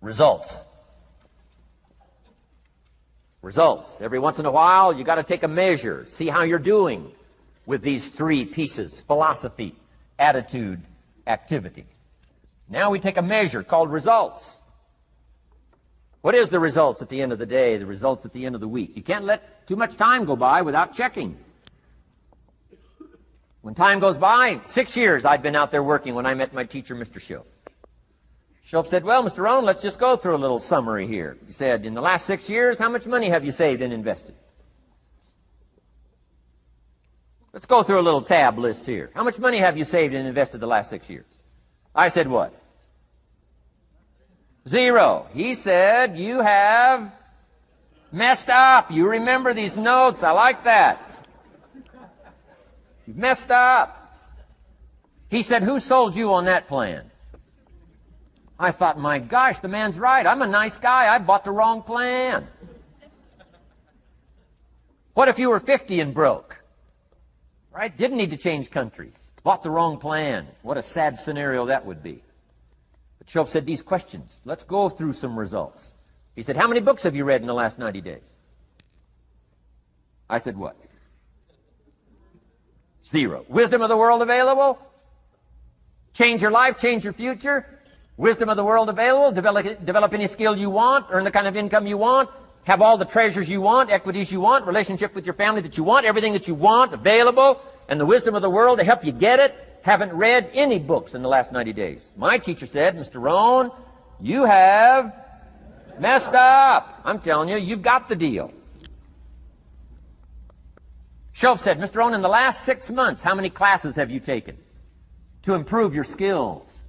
Results. Results. Every once in a while, you got to take a measure, see how you're doing with these three pieces: philosophy, attitude, activity. Now we take a measure called results. What is the results at the end of the day, the results at the end of the week? You can't let too much time go by without checking. When time goes by, 6 years I'd been out there working when I met my teacher, Mr. Schoaf. Schoaf said, well, Mr. Rohn, let's just go through a little summary here. He said, in the last 6 years, how much money have you saved and invested? Let's go through a little tab list here. How much money have you saved and invested the last 6 years? I said, what? 0. He said, you have messed up. You remember these notes. I like that. You've messed up. He said, who sold you on that plan? I thought, my gosh, the man's right. I'm a nice guy. I bought the wrong plan. What if you were 50 and broke? Right? Didn't need to change countries. Bought the wrong plan. What a sad scenario that would be. But Schoaf said these questions. Let's go through some results. He said, how many books have you read in the last 90 days? I said, what? 0. Wisdom of the world available? Change your life, change your future? Wisdom of the world available? Develop any skill you want? Earn the kind of income you want? Have all the treasures you want, equities you want, relationship with your family that you want, everything that you want available, and the wisdom of the world to help you get it? Haven't read any books in the last 90 days. My teacher said, Mr. Rohn, you have messed up. I'm telling you, you've got the deal. Schoaf said, Mr. Rohn, in the last 6 months, how many classes have you taken to improve your skills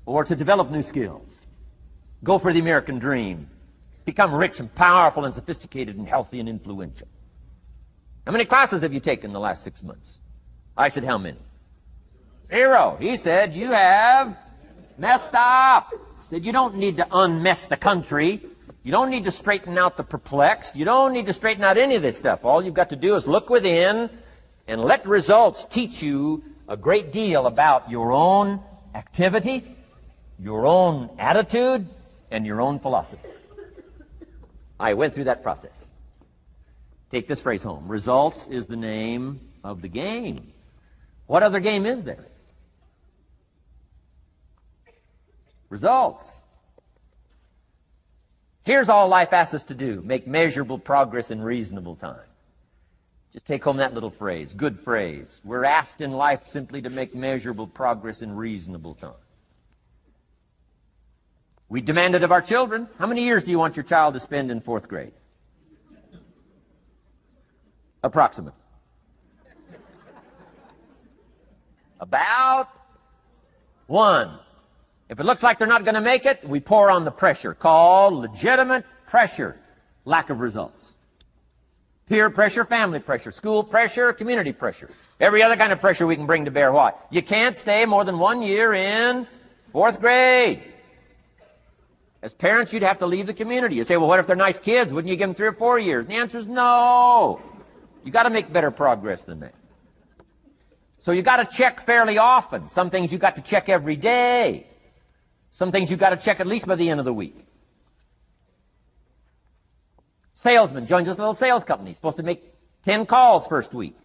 or to develop new skills? Go for the American dream. Become rich and powerful and sophisticated and healthy and influential. How many classes have you taken in the last 6 months? I said, how many? 0. He said, you have messed up. He said, you don't need to unmess the country. You don't need to straighten out the perplexed. You don't need to straighten out any of this stuff. All you've got to do is look within and let results teach you a great deal about your own activity, your own attitude, and your own philosophy. I went through that process. Take this phrase home. Results is the name of the game. What other game is there? Results. Here's all life asks us to do. Make measurable progress in reasonable time. Just take home that little phrase. Good phrase. We're asked in life simply to make measurable progress in reasonable time. We demand it of our children. How many years do you want your child to spend in 4th grade? Approximately. About 1. If it looks like they're not going to make it, we pour on the pressure, called legitimate pressure, lack of results. Peer pressure, family pressure, school pressure, community pressure. Every other kind of pressure we can bring to bear. Why? You can't stay more than 1 year in 4th grade. As parents, you'd have to leave the community. You say, well, what if they're nice kids? Wouldn't you give them 3 or 4 years? And the answer is no. You got to make better progress than that. So you got to check fairly often. Some things you got to check every day. Some things you got to check at least by the end of the week. Salesman joins this little sales company. Supposed to make 10 calls first week.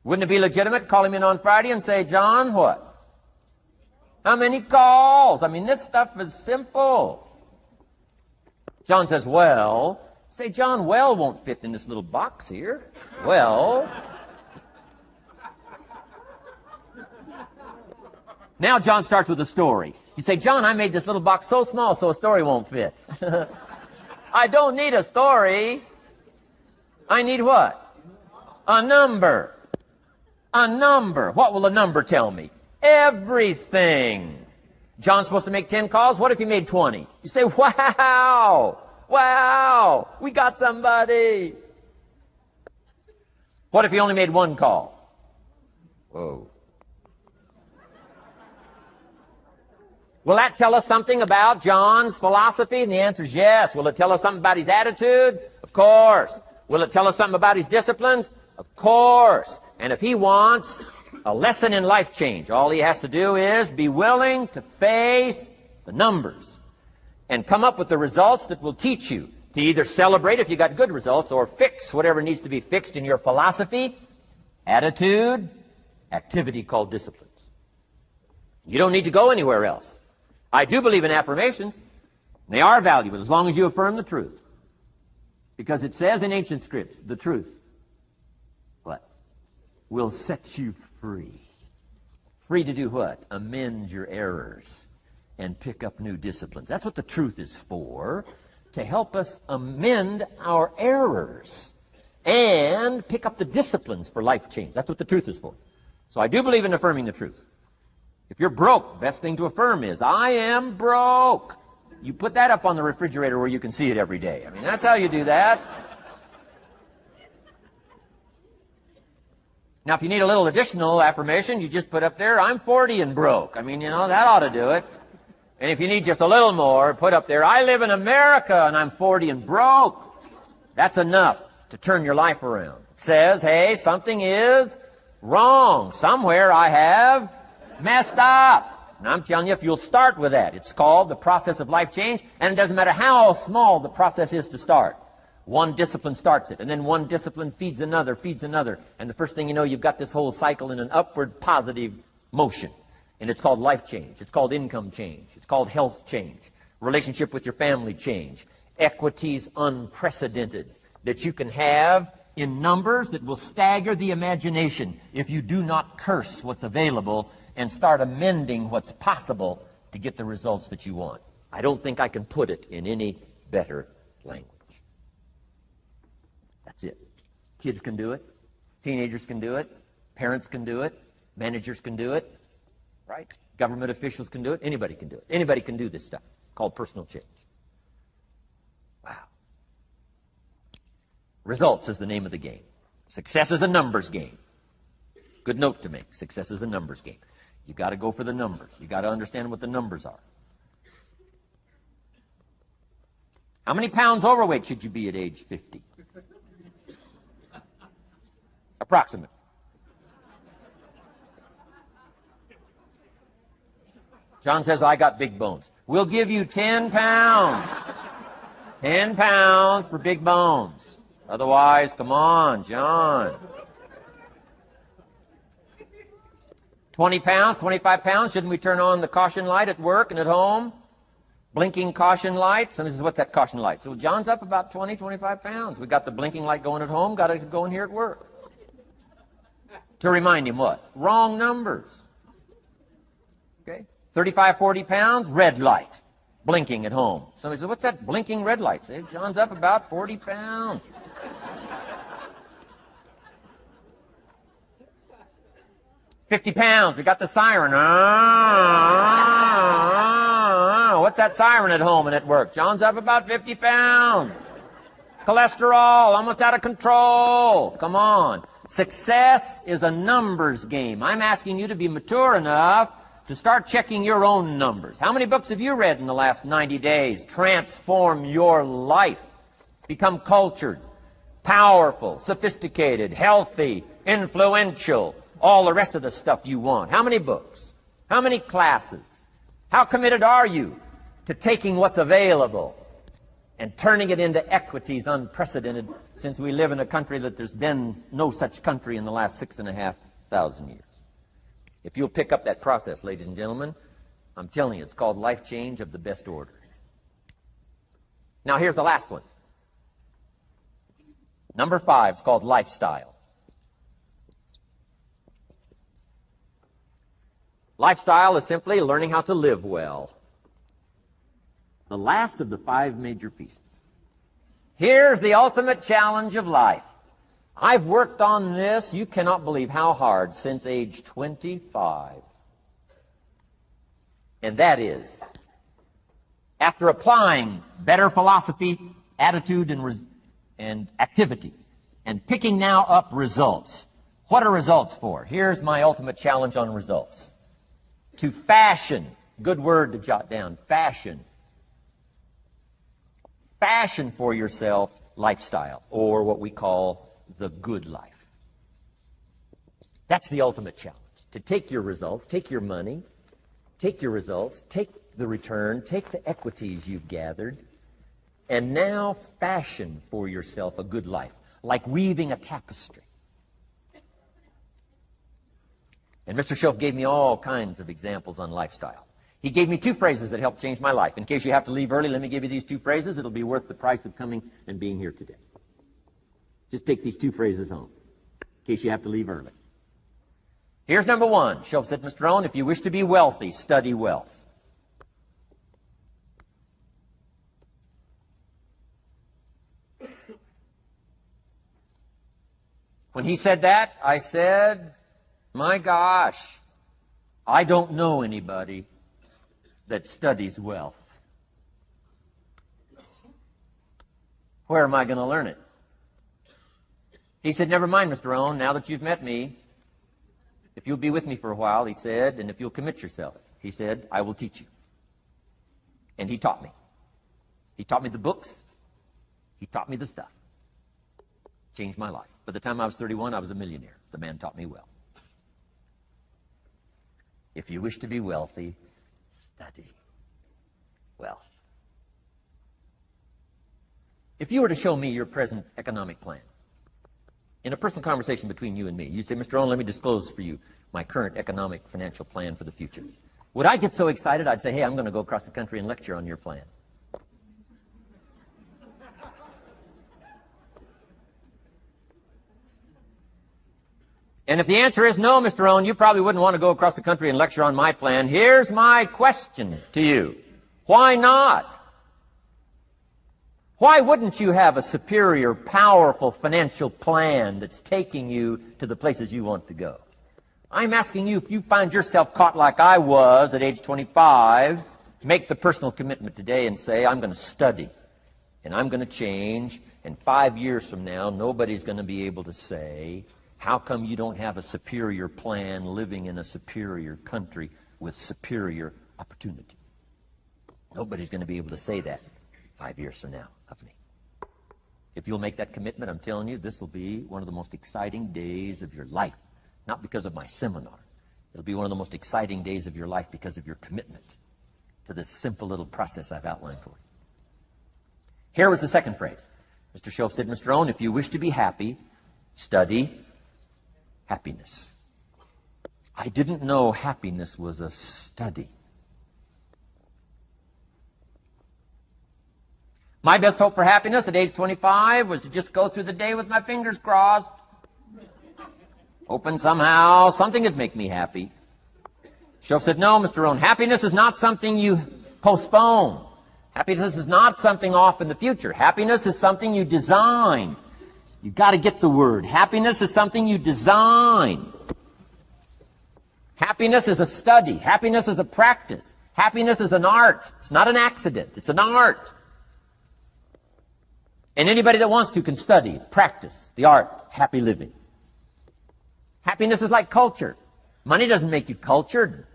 Wouldn't it be legitimate to call him in on Friday and say, John, what? How many calls? I mean, this stuff is simple. John says, well. Say, John, well won't fit in this little box here. Well. Now John starts with a story. You say, John, I made this little box so small so a story won't fit. I don't need a story. I need what? A number. A number. What will a number tell me? Everything. John's supposed to make 10 calls. What if he made 20? You say, wow. Wow. We got somebody. What if he only made 1 call? Whoa. Will that tell us something about John's philosophy? And the answer is yes. Will it tell us something about his attitude? Of course. Will it tell us something about his disciplines? Of course. And if he wants a lesson in life change, all he has to do is be willing to face the numbers and come up with the results that will teach you to either celebrate if you got good results or fix whatever needs to be fixed in your philosophy, attitude, activity called disciplines. You don't need to go anywhere else. I do believe in affirmations. They are valuable as long as you affirm the truth. Because it says in ancient scripts, the truth, what? Will set you free. Free to do what? Amend your errors and pick up new disciplines. That's what the truth is for, to help us amend our errors and pick up the disciplines for life change. That's what the truth is for. So I do believe in affirming the truth. If you're broke, best thing to affirm is, I am broke. You put that up on the refrigerator where you can see it every day. I mean, that's how you do that. Now, if you need a little additional affirmation, you just put up there, I'm 40 and broke. I mean, you know, that ought to do it. And if you need just a little more, put up there, I live in America and I'm 40 and broke. That's enough to turn your life around. It says, hey, something is wrong. Somewhere I have messed up. And I'm telling you, if you'll start with that, it's called the process of life change, and it doesn't matter how small the process is to start. One discipline starts it, and then one discipline feeds another, and the first thing you know, you've got this whole cycle in an upward positive motion. And it's called life change. It's called income change. It's called health change. Relationship with your family change. Equities unprecedented that you can have in numbers that will stagger the imagination if you do not curse what's available and start amending what's possible to get the results that you want. I don't think I can put it in any better language. That's it. Kids can do it. Teenagers can do it. Parents can do it. Managers can do it. Right? Government officials can do it. Anybody can do it. Anybody can do this stuff called personal change. Wow. Results is the name of the game. Success is a numbers game. Good note to make. Success is a numbers game. You got to go for the numbers. You got to understand what the numbers are. How many pounds overweight should you be at age 50? Approximate. John says, I got big bones. We'll give you 10 pounds. 10 pounds for big bones. Otherwise, come on, John. 20 pounds, 25 pounds, shouldn't we turn on the caution light at work and at home? Blinking caution light. Somebody says, what's that caution light? So John's up about 20, 25 pounds. We got the blinking light going at home, got it going here at work. To remind him what? Wrong numbers. Okay? 35, 40 pounds, red light. Blinking at home. Somebody says, what's that blinking red light? Say, John's up about 40 pounds. 50 pounds, we got the siren. What's that siren at home and at work? John's up about 50 pounds. Cholesterol, almost out of control. Come on. Success is a numbers game. I'm asking you to be mature enough to start checking your own numbers. How many books have you read in the last 90 days? Transform your life. Become cultured, powerful, sophisticated, healthy, influential, all the rest of the stuff you want. How many books? How many classes? How committed are you to taking what's available and turning it into equities unprecedented, since we live in a country that there's been no such country in the last 6,500 years? If you'll pick up that process, ladies and gentlemen, I'm telling you, it's called life change of the best order. Now here's the last one. Number 5 is called lifestyle. Lifestyle is simply learning how to live well. The last of the 5 major pieces. Here's the ultimate challenge of life. I've worked on this, you cannot believe how hard, since age 25. And that is, after applying better philosophy, attitude, and activity, and picking now up results. What are results for? Here's my ultimate challenge on results. To fashion, good word to jot down, fashion. Fashion for yourself lifestyle, or what we call the good life. That's the ultimate challenge. To take your results, take your money, take your results, take the return, take the equities you've gathered, and now fashion for yourself a good life, like weaving a tapestry. And Mr. Shoaff gave me all kinds of examples on lifestyle. He gave me 2 phrases that helped change my life. In case you have to leave early, let me give you these 2 phrases. It'll be worth the price of coming and being here today. Just take these 2 phrases home, in case you have to leave early. Here's number 1. Shoaff said, Mr. Rohn, if you wish to be wealthy, study wealth. When he said that, I said, my gosh, I don't know anybody that studies wealth. Where am I going to learn it? He said, never mind, Mr. Rohn, now that you've met me, if you'll be with me for a while, he said, and if you'll commit yourself, he said, I will teach you. And he taught me. He taught me the books. He taught me the stuff. Changed my life. By the time I was 31, I was a millionaire. The man taught me well. If you wish to be wealthy, study wealth. If you were to show me your present economic plan, in a personal conversation between you and me, you say, Mr. Rohn, let me disclose for you my current economic financial plan for the future. Would I get so excited I'd say, hey, I'm going to go across the country and lecture on your plan? And if the answer is no, Mr. Rohn, you probably wouldn't want to go across the country and lecture on my plan. Here's my question to you. Why not? Why wouldn't you have a superior, powerful financial plan that's taking you to the places you want to go? I'm asking you, if you find yourself caught like I was at age 25, make the personal commitment today and say, I'm going to study and I'm going to change, and 5 years from now, nobody's going to be able to say, how come you don't have a superior plan living in a superior country with superior opportunity? Nobody's going to be able to say that 5 years from now of me. If you'll make that commitment, I'm telling you, this will be one of the most exciting days of your life. Not because of my seminar. It'll be one of the most exciting days of your life because of your commitment to this simple little process I've outlined for you. Here was the second phrase. Mr. Shoaff said, Mr. Rohn, if you wish to be happy, study happiness. I didn't know happiness was a study. My best hope for happiness at age 25 was to just go through the day with my fingers crossed. Hoping somehow something would make me happy. Shoaff said, no, Mr. Rohn, happiness is not something you postpone. Happiness is not something off in the future. Happiness is something you design. You've got to get the word. Happiness is something you design. Happiness is a study. Happiness is a practice. Happiness is an art. It's not an accident. It's an art. And anybody that wants to can study, practice the art of happy living. Happiness is like culture. Money doesn't make you cultured,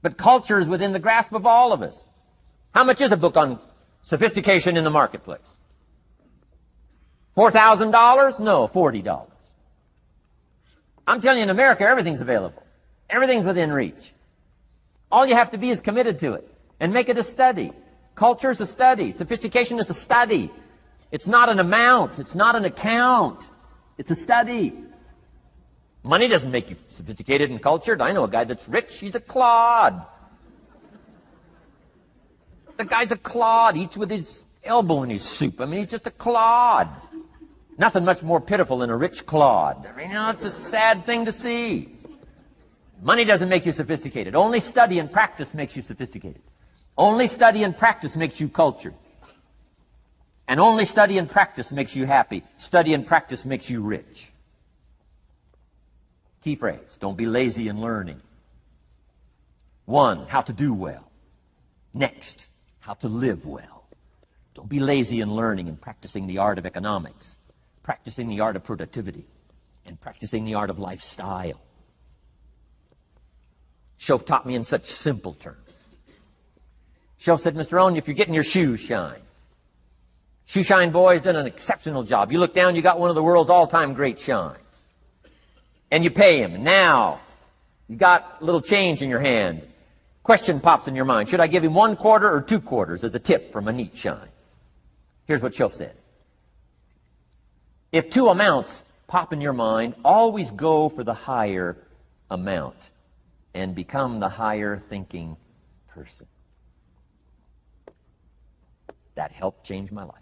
but culture is within the grasp of all of us. How much is a book on sophistication in the marketplace? $4,000? No, $40. I'm telling you, in America, everything's available. Everything's within reach. All you have to be is committed to it and make it a study. Culture is a study. Sophistication is a study. It's not an amount. It's not an account. It's a study. Money doesn't make you sophisticated and cultured. I know a guy that's rich. He's a clod. The guy's a clod. Eats with his elbow in his soup. I mean, he's just a clod. Nothing much more pitiful than a rich clod. I mean, you know, it's a sad thing to see. Money doesn't make you sophisticated. Only study and practice makes you sophisticated. Only study and practice makes you cultured. And only study and practice makes you happy. Study and practice makes you rich. Key phrase, don't be lazy in learning. 1, how to do well. Next, how to live well. Don't be lazy in learning and practicing the art of economics, practicing the art of productivity, and practicing the art of lifestyle. Shoaff taught me in such simple terms. Shoaff said, Mr. Rohn, if you're getting your shoes shined, Shoe Shine Boy's done an exceptional job. You look down, you got one of the world's all-time great shines. And you pay him. And now, you got a little change in your hand. Question pops in your mind. Should I give him 1 quarter or 2 quarters as a tip from a neat shine? Here's what Shoaff said. If 2 amounts pop in your mind, always go for the higher amount and become the higher thinking person. That helped change my life.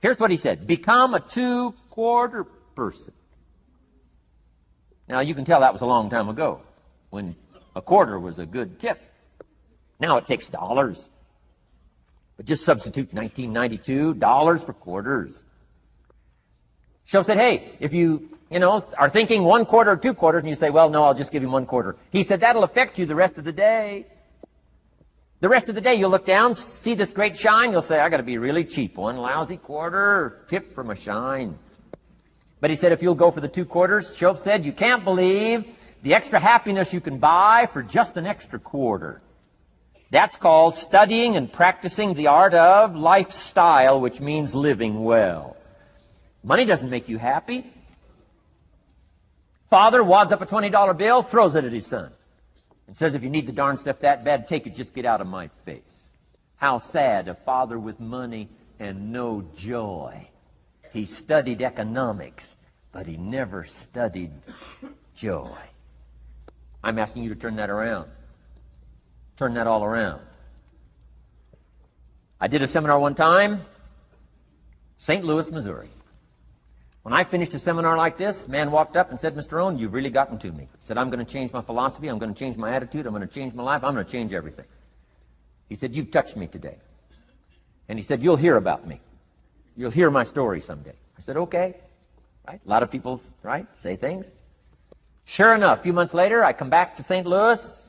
Here's what he said. Become a 2-quarter person. Now, you can tell that was a long time ago when a quarter was a good tip. Now it takes dollars. But just substitute 1992 dollars for quarters. Shoaff said, hey, if you are thinking 1 quarter or 2 quarters, and you say, well, no, I'll just give him 1 quarter. He said, that'll affect you the rest of the day. The rest of the day, you'll look down, see this great shine, you'll say, I got to be really cheap. 1 lousy quarter, tip from a shine. But he said, if you'll go for the 2 quarters, Shoaff said, you can't believe the extra happiness you can buy for just an extra quarter. That's called studying and practicing the art of lifestyle, which means living well. Money doesn't make you happy. Father wads up a $20 bill, throws it at his son, and says, if you need the darn stuff that bad, take it, just get out of my face. How sad, a father with money and no joy. He studied economics, but he never studied joy. I'm asking you to turn that around. Turn that all around. I did a seminar one time, St. Louis, Missouri. When I finished a seminar like this, a man walked up and said, Mr. ROHN, you've really gotten to me. He said, I'm going to change my philosophy, I'm going to change my attitude, I'm going to change my life, I'm going to change everything. He said, you've touched me today. And he said, you'll hear about me. You'll hear my story someday. I said, okay. Right? A lot of people, right, say things. Sure enough, a few months later, I come back to St. Louis,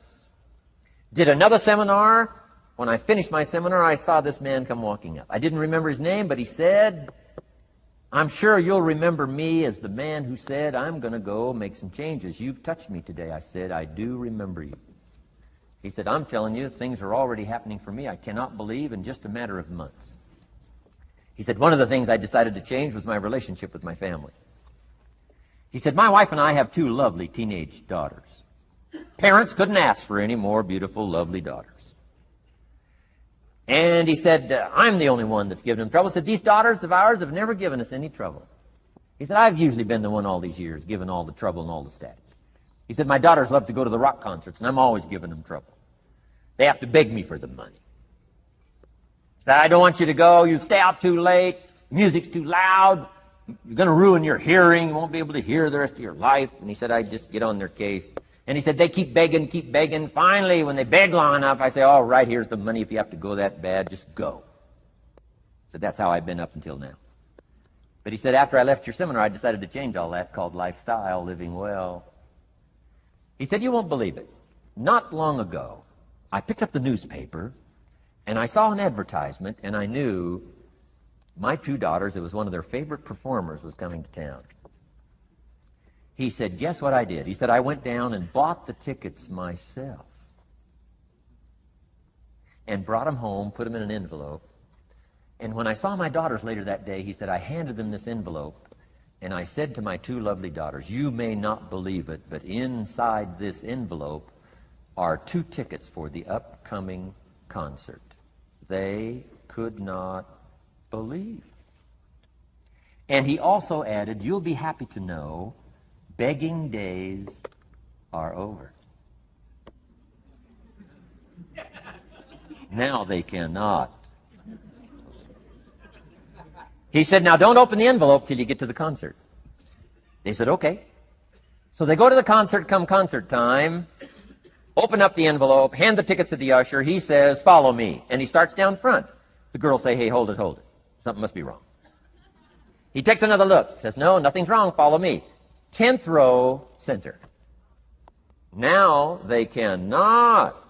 did another seminar. When I finished my seminar, I saw this man come walking up. I didn't remember his name, but he said, I'm sure you'll remember me as the man who said, I'm going to go make some changes. You've touched me today. I said, I do remember you. He said, I'm telling you, things are already happening for me. I cannot believe in just a matter of months. He said, one of the things I decided to change was my relationship with my family. He said, my wife and I have 2 lovely teenage daughters. Parents couldn't ask for any more beautiful, lovely daughters. And he said, I'm the only one that's given them trouble. He said, these daughters of ours have never given us any trouble. He said, I've usually been the one all these years, giving all the trouble and all the static. He said, my daughters love to go to the rock concerts, and I'm always giving them trouble. They have to beg me for the money. He said, I don't want you to go. You stay out too late. Music's too loud. You're going to ruin your hearing. You won't be able to hear the rest of your life. And he said, I just get on their case. And he said, they keep begging, keep begging. Finally, when they beg long enough, I say, all right, here's the money. If you have to go that bad, just go. So that's how I've been up until now. But he said, after I left your seminar, I decided to change all that, called lifestyle, living well. He said, you won't believe it. Not long ago, I picked up the newspaper, and I saw an advertisement, and I knew my 2 daughters, it was one of their favorite performers, was coming to town. He said, guess what I did? He said, I went down and bought the tickets myself and brought them home, put them in an envelope. And when I saw my daughters later that day, he said, I handed them this envelope, and I said to my 2 lovely daughters, you may not believe it, but inside this envelope are 2 tickets for the upcoming concert. They could not believe. And he also added, you'll be happy to know begging days are over. Now they cannot. He said, now don't open the envelope till you get to the concert. They said, okay. So they go to the concert, come concert time, open up the envelope, hand the tickets to the usher. He says, follow me. And he starts down front. The girls say, hey, hold it, hold it. Something must be wrong. He takes another look, says, no, nothing's wrong, follow me. 10th row, center. Now they cannot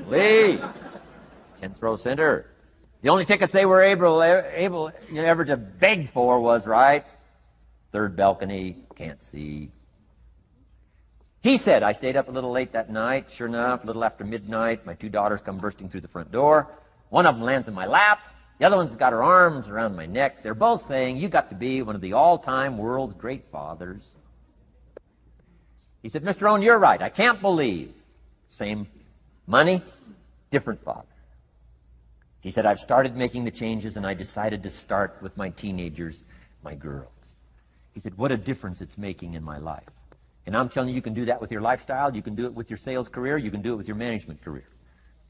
leave. 10th row, center. The only tickets they were able ever to beg for was, right, 3rd balcony, can't see. He said, I stayed up a little late that night. Sure enough, a little after midnight, my 2 daughters come bursting through the front door. One of them lands in my lap. The other one's got her arms around my neck. They're both saying, you got to be one of the all-time world's great fathers. He said, Mr. ROHN, you're right. I can't believe. Same Money, different father. He said, I've started making the changes, and I decided to start with my teenagers, my girls. He said, what a difference it's making in my life. And I'm telling you, you can do that with your lifestyle. You can do it with your sales career. You can do it with your management career.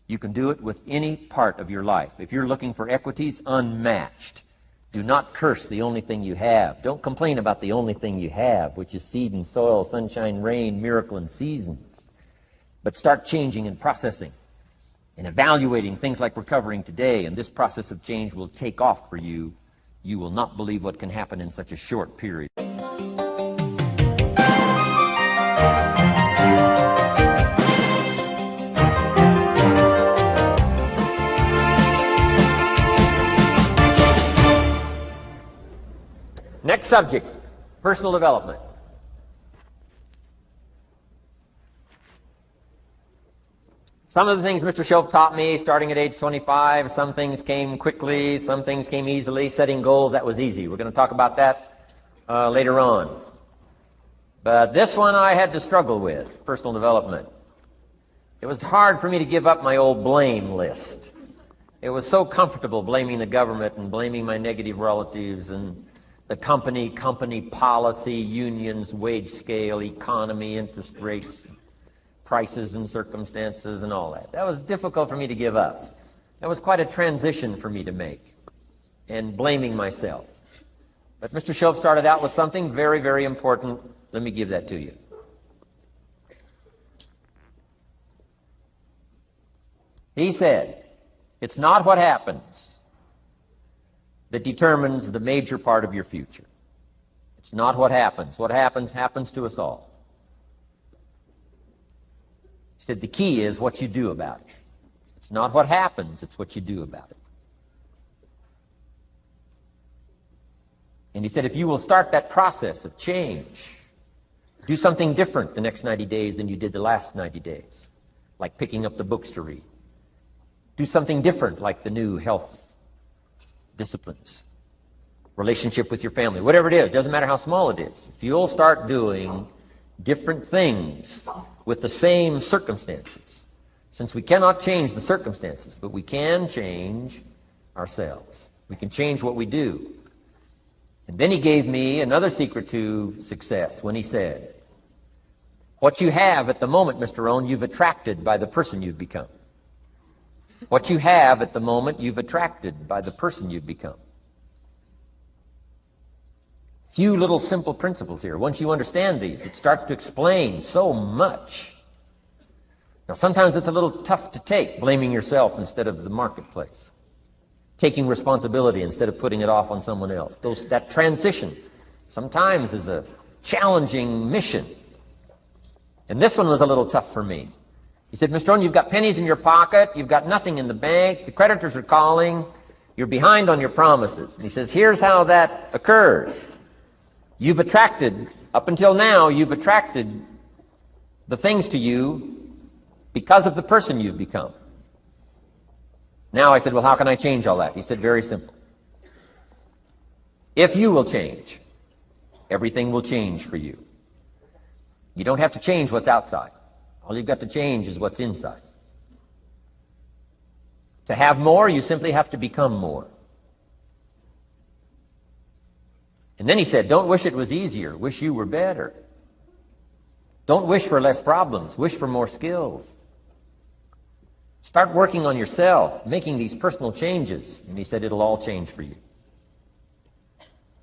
You can do it with any part of your life. If you're looking for equities unmatched, do not curse the only thing you have. Don't complain about the only thing you have, which is seed and soil, sunshine, rain, miracle, and seasons. But start changing and processing and evaluating things like we're covering today, and this process of change will take off for you. You will not believe what can happen in such a short period. Next subject, personal development. Some of the things Mr. Shoaff taught me starting at age 25, some things came quickly, some things came easily. Setting goals, that was easy. We're going to talk about that later on. But this one I had to struggle with, personal development. It was hard for me to give up my old blame list. It was so comfortable blaming the government and blaming my negative relatives and the company policy, unions, wage scale, economy, interest rates, prices and circumstances and all that. That was difficult for me to give up. That was quite a transition for me to make, and blaming myself. But Mr. Shoaff started out with something very, very important. Let me give that to you. He said, it's not what happens that determines the major part of your future. It's not what happens. What happens, happens to us all. He said the key is what you do about it. It's not what happens, it's what you do about it. And he said if you will start that process of change, do something different the next 90 days than you did the last 90 days, like picking up the books to read. Do something different like the new health disciplines, relationship with your family, whatever it is, doesn't matter how small it is. If you'll start doing different things with the same circumstances, since we cannot change the circumstances, but we can change ourselves. We can change what we do. And then he gave me another secret to success when he said, what you have at the moment, Mr. ROHN, you've attracted by the person you've become. What you have at the moment, you've attracted by the person you've become. Few little simple principles here. Once you understand these, it starts to explain so much. Now, sometimes it's a little tough to take, blaming yourself instead of the marketplace, taking responsibility instead of putting it off on someone else. That transition sometimes is a challenging mission. And this one was a little tough for me. He said, Mr. ROHN, you've got pennies in your pocket, you've got nothing in the bank, the creditors are calling, you're behind on your promises. And he says, here's how that occurs. You've attracted, up until now, you've attracted the things to you because of the person you've become. Now I said, well, how can I change all that? He said, very simple. If you will change, everything will change for you. You don't have to change what's outside. All you've got to change is what's inside. To have more, you simply have to become more. And then he said, don't wish it was easier, wish you were better. Don't wish for less problems, wish for more skills. Start working on yourself, making these personal changes. And he said, it'll all change for you.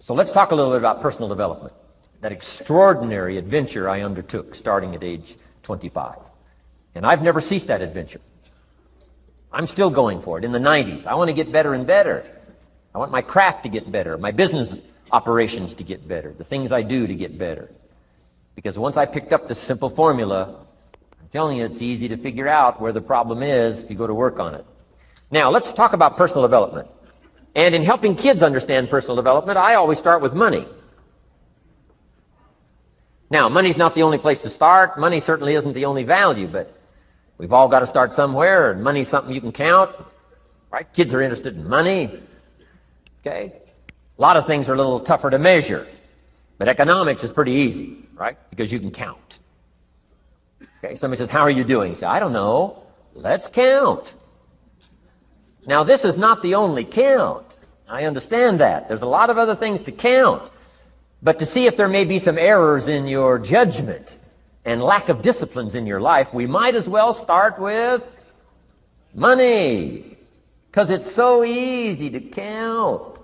So let's talk a little bit about personal development, that extraordinary adventure I undertook starting at age 25. And I've never ceased that adventure. I'm still going for it in the 90s. I want to get better and better. I want my craft to get better, my business operations to get better, the things I do to get better. Because once I picked up this simple formula, I'm telling you, it's easy to figure out where the problem is if you go to work on it. Now, let's talk about personal development. And in helping kids understand personal development, I always start with money. Now, money's not the only place to start. Money certainly isn't the only value, but we've all got to start somewhere, and money's something you can count, right? Kids are interested in money, okay? A lot of things are a little tougher to measure, but economics is pretty easy, right? Because you can count. Okay, somebody says, how are you doing? You say, I don't know. Let's count. Now, this is not the only count. I understand that. There's a lot of other things to count. But to see if there may be some errors in your judgment and lack of disciplines in your life, we might as well start with money, because it's so easy to count.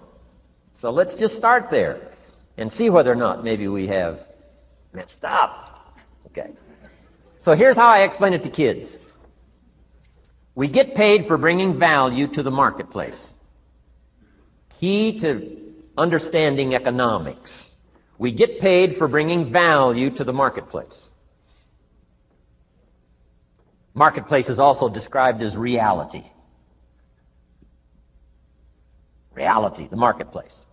So let's just start there and see whether or not maybe we have messed up. Okay. So here's how I explain it to kids. We get paid for bringing value to the marketplace. Key to understanding economics. We get paid for bringing value to the marketplace. Marketplace is also described as reality. Reality, the marketplace.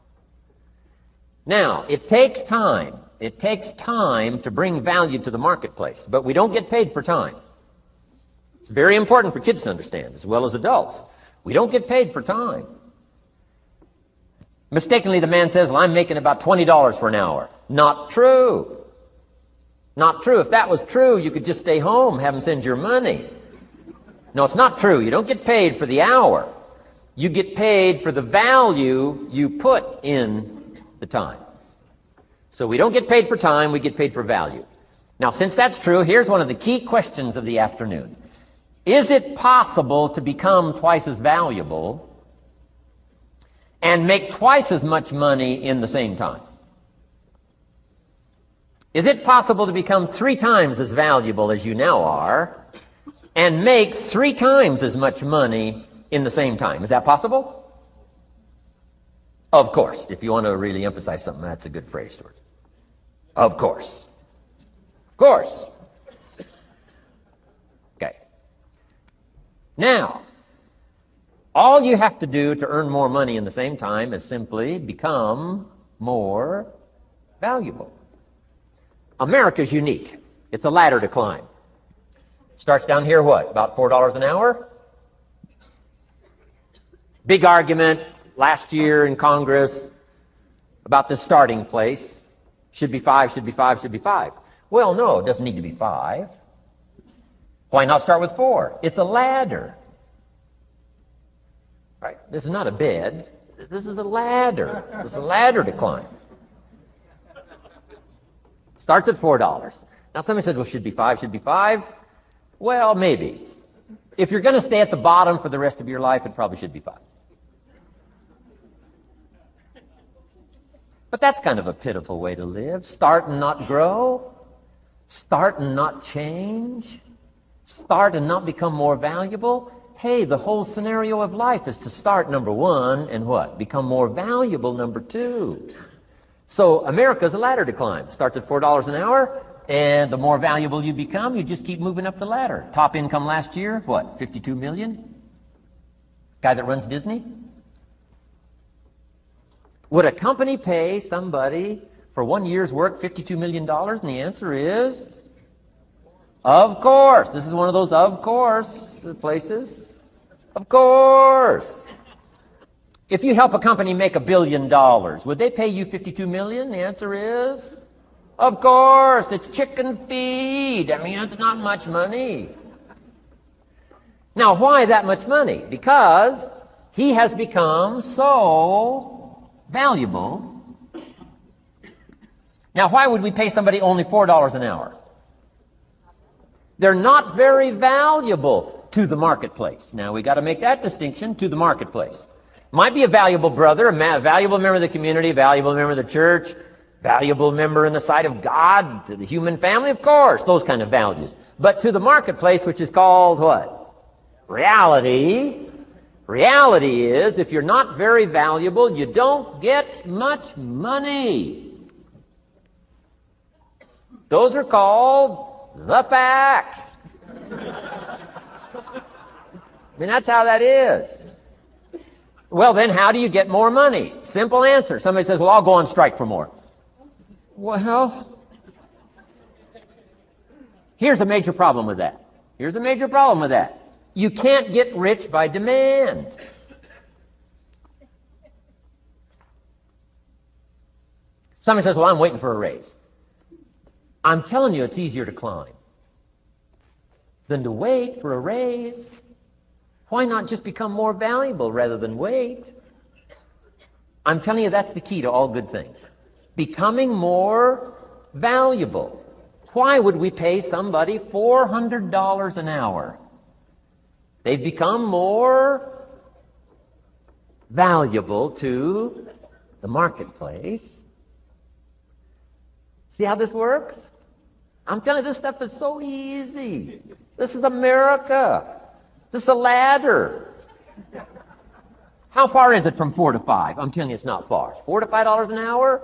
Now, it takes time. It takes time to bring value to the marketplace, but we don't get paid for time. It's very important for kids to understand, as well as adults. We don't get paid for time. Mistakenly, the man says, well, I'm making about $20 for an hour. Not true. Not true. If that was true, you could just stay home, have them send your money. No, it's not true. You don't get paid for the hour. You get paid for the value you put in the time. So we don't get paid for time, we get paid for value. Now, since that's true, here's one of the key questions of the afternoon. Is it possible to become twice as valuable and make twice as much money in the same time? Is it possible to become 3 times as valuable as you now are and make 3 times as much money in the same time? Is that possible? Of course. If you want to really emphasize something, that's a good phrase, Stuart. Of course. Of course. Okay. Now, all you have to do to earn more money in the same time is simply become more valuable. America's unique. It's a ladder to climb. Starts down here, what, about $4 an hour? Big argument last year in Congress about the starting place. Should be 5, should be 5, should be 5. Well, no, it doesn't need to be 5. Why not start with 4? It's a ladder. Right? This is not a bed. This is a ladder. This is a ladder to climb. Starts at $4. Now somebody says, well, should be 5, should be 5. Well, maybe. If you're going to stay at the bottom for the rest of your life, it probably should be 5. But that's kind of a pitiful way to live. Start and not grow. Start and not change. Start and not become more valuable. Hey, the whole scenario of life is to start, number 1, and what? Become more valuable, number 2. So America's a ladder to climb. Starts at $4 an hour, and the more valuable you become, you just keep moving up the ladder. Top income last year, what, 52 million? Guy that runs Disney? Would a company pay somebody for 1 year's work $52 million? And the answer is, of course. This is one of those of course places. Of course. If you help a company make $1 billion, would they pay you $52 million? The answer is, of course. It's chicken feed. I mean, it's not much money. Now, why that much money? Because he has become so valuable. Now, why would we pay somebody only $4 an hour? They're not very valuable to the marketplace. Now, we got to make that distinction, to the marketplace. Might be a valuable brother, a valuable member of the community, a valuable member of the church, valuable member in the sight of God, to the human family, of course, those kind of values. But to the marketplace, which is called what? Reality. Reality is, if you're not very valuable, you don't get much money. Those are called the facts. I mean, that's how that is. Well, then, how do you get more money? Simple answer. Somebody says, well, I'll go on strike for more. Well, here's a major problem with that. Here's a major problem with that. You can't get rich by demand. Somebody says, well, I'm waiting for a raise. I'm telling you, it's easier to climb. than to wait for a raise. Why not just become more valuable rather than wait? I'm telling you, that's the key to all good things. Becoming more valuable. Why would we pay somebody $400 an hour? They've become more valuable to the marketplace. See how this works? I'm telling you, this stuff is so easy. This is America. This is a ladder. How far is it from 4 to 5? I'm telling you, it's not far. $4 to $5 an hour?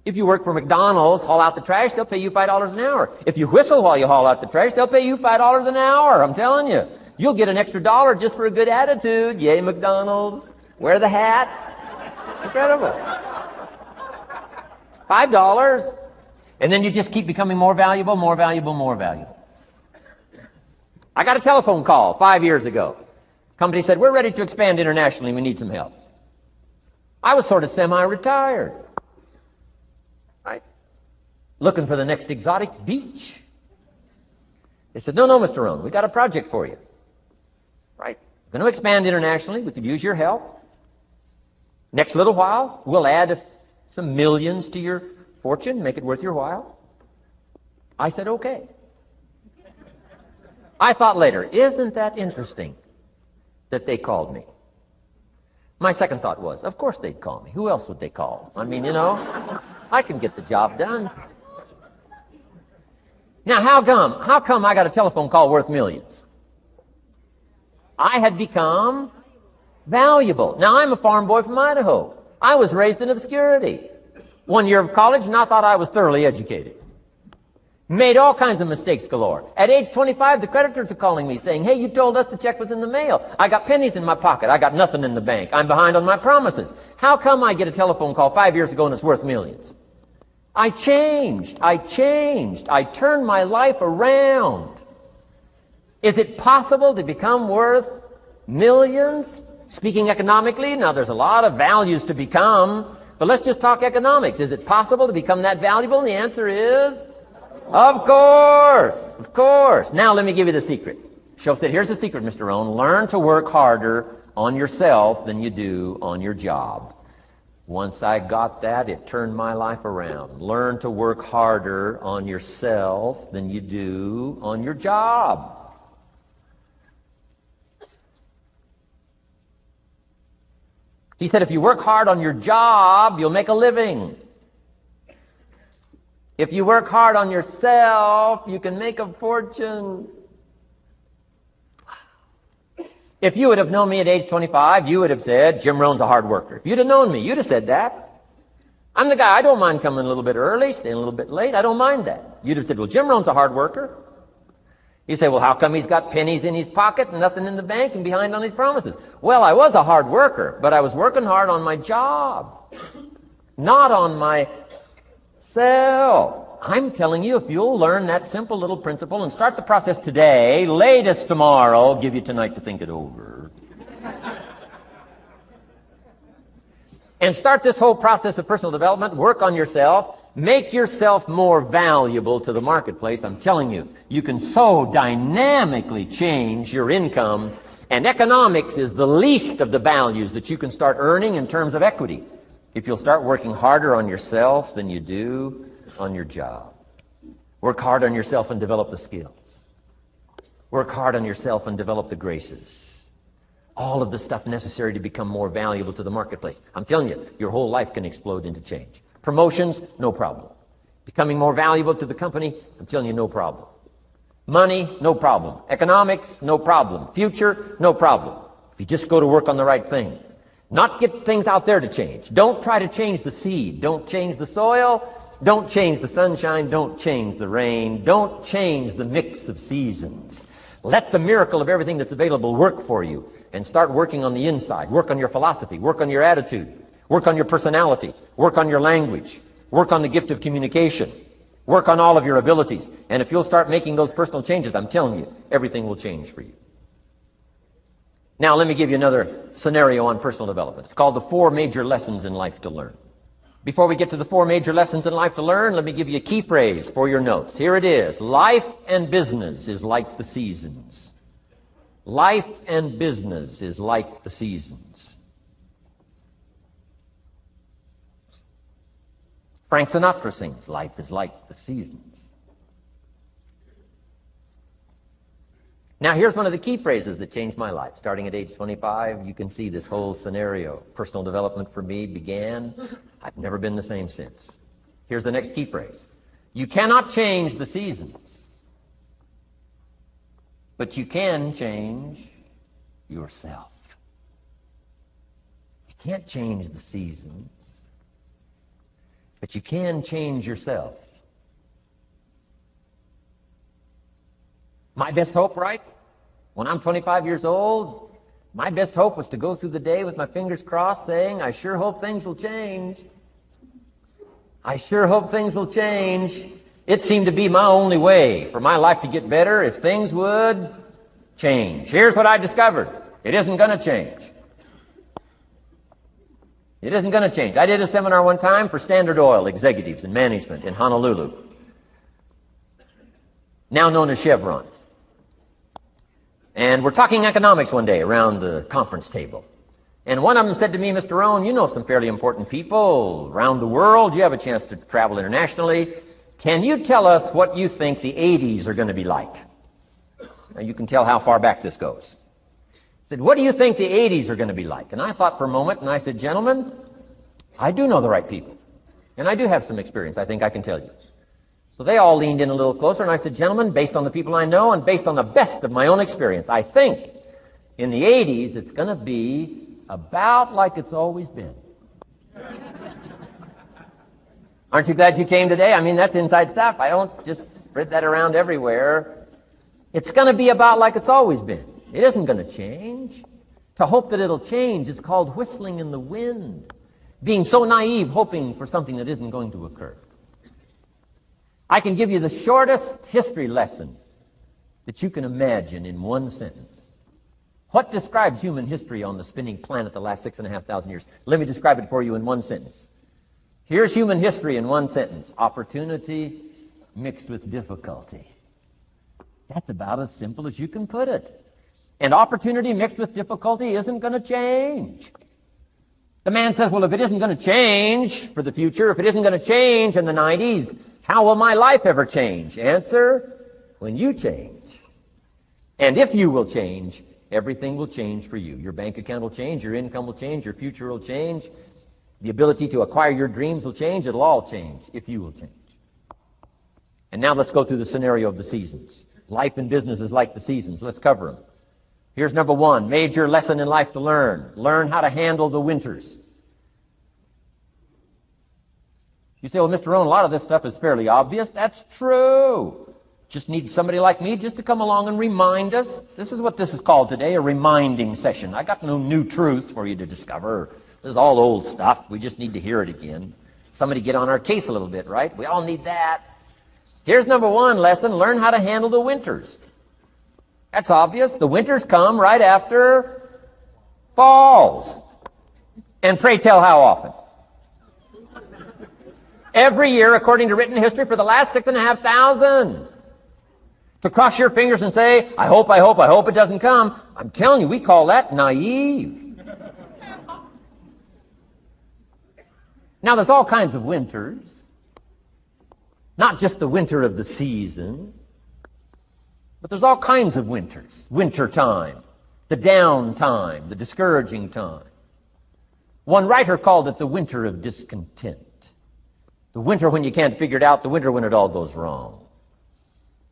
If you work for McDonald's, haul out the trash, they'll pay you $5 an hour. If you whistle while you haul out the trash, they'll pay you $5 an hour. I'm telling you. You'll get an extra dollar just for a good attitude. Yay, McDonald's. Wear the hat. It's incredible. $5. And then you just keep becoming more valuable, more valuable, more valuable. I got a telephone call 5 years ago. Company said, we're ready to expand internationally. We need some help. I was sort of semi-retired. Right? Looking for the next exotic beach. They said, no, Mr. Rohn, we got a project for you. Right? We're going to expand internationally. We could use your help. Next little while, we'll add some millions to your fortune, make it worth your while. I said, okay. I thought later, isn't that interesting that they called me? My second thought was, of course they'd call me. Who else would they call? I mean, I can get the job done. Now, how come I got a telephone call worth millions? I had become valuable. Now, I'm a farm boy from Idaho. I was raised in obscurity. 1 year of college, and I thought I was thoroughly educated. Made all kinds of mistakes galore. At age 25, the creditors are calling me saying, hey, you told us the check was in the mail. I got pennies in my pocket. I got nothing in the bank. I'm behind on my promises. How come I get a telephone call 5 years ago and it's worth millions? I changed. I turned my life around. Is it possible to become worth millions? Speaking economically, now there's a lot of values to become, but let's just talk economics. Is it possible to become that valuable? And the answer is, of course. Now let me give you the secret. Shoaff said, here's the secret, Mr. Rohn. Learn to work harder on yourself than you do on your job. Once I got that, it turned my life around. Learn to work harder on yourself than you do on your job. He said, if you work hard on your job, you'll make a living. If you work hard on yourself, you can make a fortune. If you would have known me at age 25, you would have said, Jim Rohn's a hard worker. If you'd have known me, you'd have said that. I'm the guy, I don't mind coming a little bit early, staying a little bit late. I don't mind that. You'd have said, well, Jim Rohn's a hard worker. You say, well, how come he's got pennies in his pocket and nothing in the bank and behind on his promises? Well, I was a hard worker, but I was working hard on my job, not on myself. I'm telling you, if you'll learn that simple little principle and start the process today, latest tomorrow, give you tonight to think it over. And start this whole process of personal development, work on yourself, make yourself more valuable to the marketplace. I'm telling you, you can so dynamically change your income, and economics is the least of the values that you can start earning in terms of equity if you'll start working harder on yourself than you do on your job. Work hard on yourself and develop the skills. Work hard on yourself and develop the graces. All of the stuff necessary to become more valuable to the marketplace. I'm telling you, your whole life can explode into change. Promotions, no problem. Becoming more valuable to the company, I'm telling you, no problem. Money, no problem. Economics, no problem. Future, no problem. If you just go to work on the right thing. Not get things out there to change. Don't try to change the seed. Don't change the soil. Don't change the sunshine. Don't change the rain. Don't change the mix of seasons. Let the miracle of everything that's available work for you, and start working on the inside. Work on your philosophy. Work on your attitude. Work on your personality. Work on your language. Work on the gift of communication. Work on all of your abilities. And if you'll start making those personal changes, I'm telling you, everything will change for you. Now, let me give you another scenario on personal development. It's called the 4 major lessons in life to learn. Before we get to the 4 major lessons in life to learn, let me give you a key phrase for your notes. Here it is. Life and business is like the seasons. Life and business is like the seasons. Frank Sinatra sings, life is like the seasons. Now, here's one of the key phrases that changed my life. Starting at age 25, you can see this whole scenario. Personal development for me began. I've never been the same since. Here's the next key phrase. You cannot change the seasons, but you can change yourself. You can't change the seasons, but you can change yourself. My best hope, right? When I'm 25 years old, my best hope was to go through the day with my fingers crossed saying, I sure hope things will change. I sure hope things will change. It seemed to be my only way for my life to get better if things would change. Here's what I discovered. It isn't going to change. It isn't going to change. I did a seminar one time for Standard Oil executives and management in Honolulu, now known as Chevron. And we're talking economics one day around the conference table. And one of them said to me, Mr. Rohn, you know some fairly important people around the world. You have a chance to travel internationally. Can you tell us what you think the 80s are going to be like? Now you can tell how far back this goes. He said, what do you think the 80s are going to be like? And I thought for a moment, and I said, gentlemen, I do know the right people. And I do have some experience, I think I can tell you. So they all leaned in a little closer, and I said, gentlemen, based on the people I know and based on the best of my own experience, I think in the 80s it's going to be about like it's always been. Aren't you glad you came today? I mean, that's inside stuff. I don't just spread that around everywhere. It's going to be about like it's always been. It isn't going to change. To hope that it'll change is called whistling in the wind, being so naive, hoping for something that isn't going to occur. I can give you the shortest history lesson that you can imagine in one sentence. What describes human history on the spinning planet the last 6,500 years? Let me describe it for you in one sentence. Here's human history in one sentence. Opportunity mixed with difficulty. That's about as simple as you can put it. And opportunity mixed with difficulty isn't going to change. The man says, well, if it isn't going to change for the future, if it isn't going to change in the 90s, how will my life ever change? Answer, when you change. And if you will change, everything will change for you. Your bank account will change, your income will change, your future will change, the ability to acquire your dreams will change, it'll all change if you will change. And now let's go through the scenario of the seasons. Life and business is like the seasons. Let's cover them. Here's number 1, major lesson in life to learn. Learn how to handle the winters. You say, well, Mr. Rohn, a lot of this stuff is fairly obvious. That's true. Just need somebody like me just to come along and remind us. This is what this is called today, a reminding session. I got no new truth for you to discover. This is all old stuff. We just need to hear it again. Somebody get on our case a little bit, right? We all need that. Here's number 1 lesson. Learn how to handle the winters. That's obvious. The winters come right after falls. And pray tell how often? Every year, according to written history, for the last 6,500. To cross your fingers and say, I hope it doesn't come. I'm telling you, we call that naive. Now, there's all kinds of winters. Not just the winter of the season, but there's all kinds of winters. Winter time, the down time, the discouraging time. One writer called it the winter of discontent. The winter when you can't figure it out, the winter when it all goes wrong.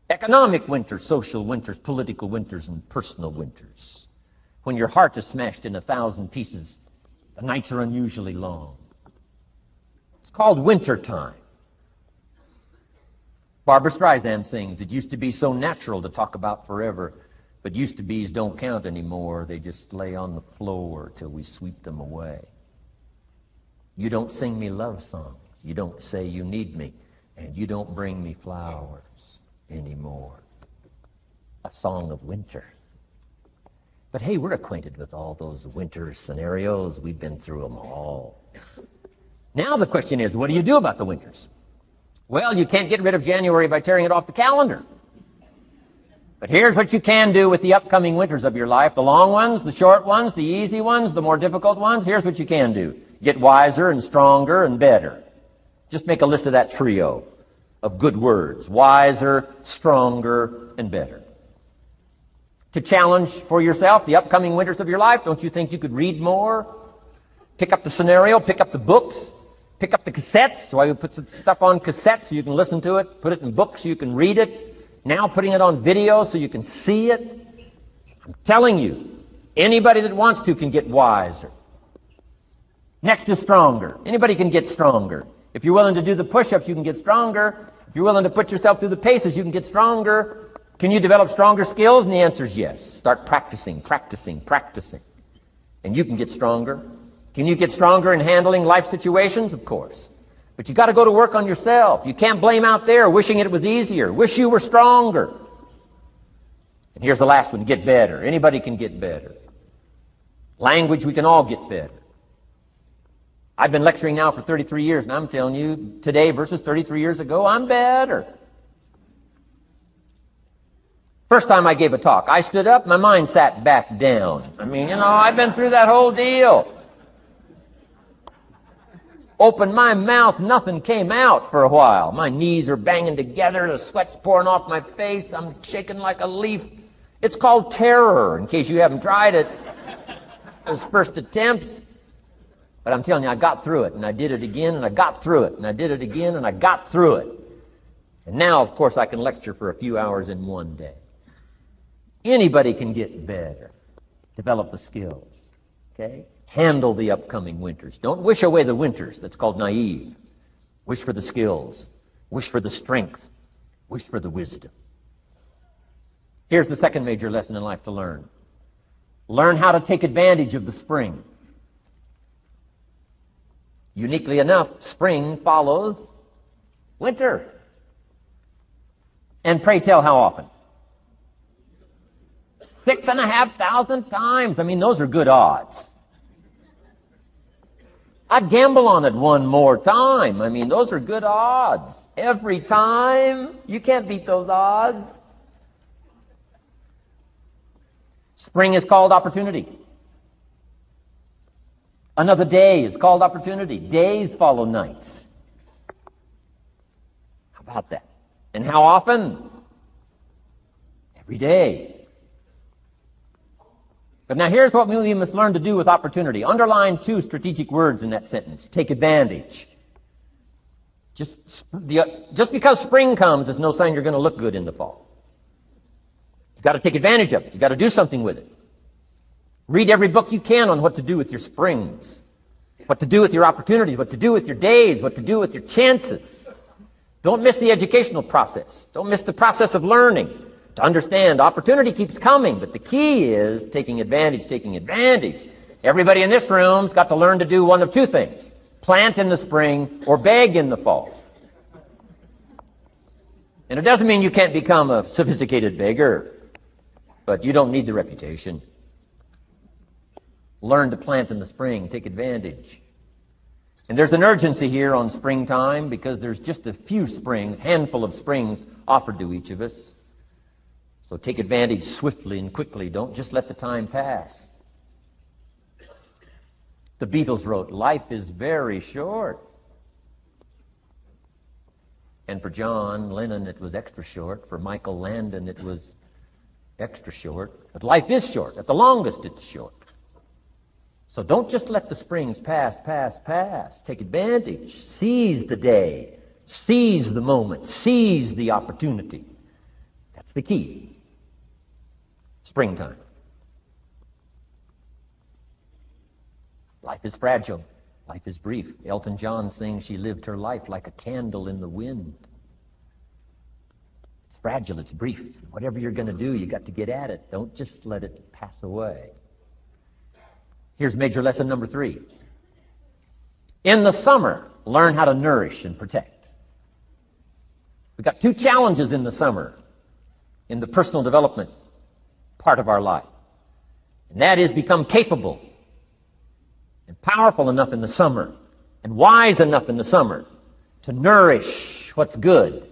Economic winters, social winters, political winters, and personal winters. When your heart is smashed in 1,000 pieces, the nights are unusually long. It's called winter time. Barbra Streisand sings, it used to be so natural to talk about forever, but used to be's don't count anymore. They just lay on the floor till we sweep them away. You don't sing me love songs. You don't say you need me, and you don't bring me flowers anymore. A song of winter. But hey, we're acquainted with all those winter scenarios. We've been through them all. Now the question is, what do you do about the winters? Well, you can't get rid of January by tearing it off the calendar. But here's what you can do with the upcoming winters of your life. The long ones, the short ones, the easy ones, the more difficult ones. Here's what you can do. Get wiser and stronger and better. Just make a list of that trio of good words. Wiser, stronger, and better. To challenge for yourself the upcoming winters of your life, don't you think you could read more? Pick up the scenario, pick up the books, pick up the cassettes. So I would put some stuff on cassettes so you can listen to it. Put it in books so you can read it. Now putting it on video so you can see it. I'm telling you, anybody that wants to can get wiser. Next is stronger. Anybody can get stronger. If you're willing to do the push-ups, you can get stronger. If you're willing to put yourself through the paces, you can get stronger. Can you develop stronger skills? And the answer is yes. Start practicing, practicing, practicing. And you can get stronger. Can you get stronger in handling life situations? Of course. But you got to go to work on yourself. You can't blame out there wishing it was easier. Wish you were stronger. And here's the last one, get better. Anybody can get better. Language, we can all get better. I've been lecturing now for 33 years, and I'm telling you, today versus 33 years ago, I'm better. First time I gave a talk, I stood up, my mind sat back down. I mean, I've been through that whole deal. Opened my mouth, nothing came out for a while. My knees are banging together, the sweat's pouring off my face, I'm shaking like a leaf. It's called terror, in case you haven't tried it. Those first attempts. But I'm telling you, I got through it, and I did it again, and I got through it, and I did it again, and I got through it. And now, of course, I can lecture for a few hours in one day. Anybody can get better. Develop the skills, okay? Handle the upcoming winters. Don't wish away the winters. That's called naive. Wish for the skills. Wish for the strength. Wish for the wisdom. Here's the second major lesson in life to learn. Learn how to take advantage of the spring. Uniquely enough, spring follows winter. And pray tell, how often? 6,500 times. I mean, those are good odds. I'd gamble on it one more time. I mean, those are good odds. Every time. You can't beat those odds. Spring is called opportunity. Another day is called opportunity. Days follow nights. How about that? And how often? Every day. But now here's what we must learn to do with opportunity. Underline two strategic words in that sentence. Take advantage. Just because spring comes is no sign you're going to look good in the fall. You've got to take advantage of it. You've got to do something with it. Read every book you can on what to do with your springs, what to do with your opportunities, what to do with your days, what to do with your chances. Don't miss the educational process. Don't miss the process of learning. To understand, opportunity keeps coming, but the key is taking advantage, taking advantage. Everybody in this room's got to learn to do one of two things. Plant in the spring or beg in the fall. And it doesn't mean you can't become a sophisticated beggar, but you don't need the reputation. Learn to plant in the spring, take advantage. And there's an urgency here on springtime because there's just a few springs, handful of springs offered to each of us. So take advantage swiftly and quickly. Don't just let the time pass. The Beatles wrote, life is very short. And for John Lennon, it was extra short. For Michael Landon, it was extra short. But life is short. At the longest, it's short. So don't just let the springs pass. Take advantage. Seize the day. Seize the moment. Seize the opportunity. That's the key. Springtime. Life is fragile. Life is brief. Elton John sings, she lived her life like a candle in the wind. It's fragile. It's brief. Whatever you're going to do, you got to get at it. Don't just let it pass away. Here's major lesson number 3. In the summer, learn how to nourish and protect. We've got 2 challenges in the summer in the personal development part of our life. And that is become capable and powerful enough in the summer and wise enough in the summer to nourish what's good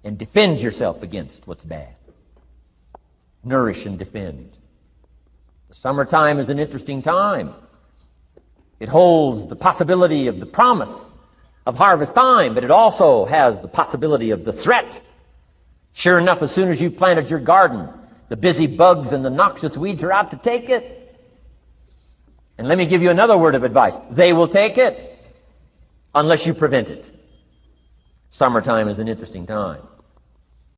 and defend yourself against what's bad. Nourish and defend. The summertime is an interesting time. It holds the possibility of the promise of harvest time, but it also has the possibility of the threat. Sure enough, as soon as you've planted your garden, the busy bugs and the noxious weeds are out to take it. And let me give you another word of advice. They will take it unless you prevent it. Summertime is an interesting time.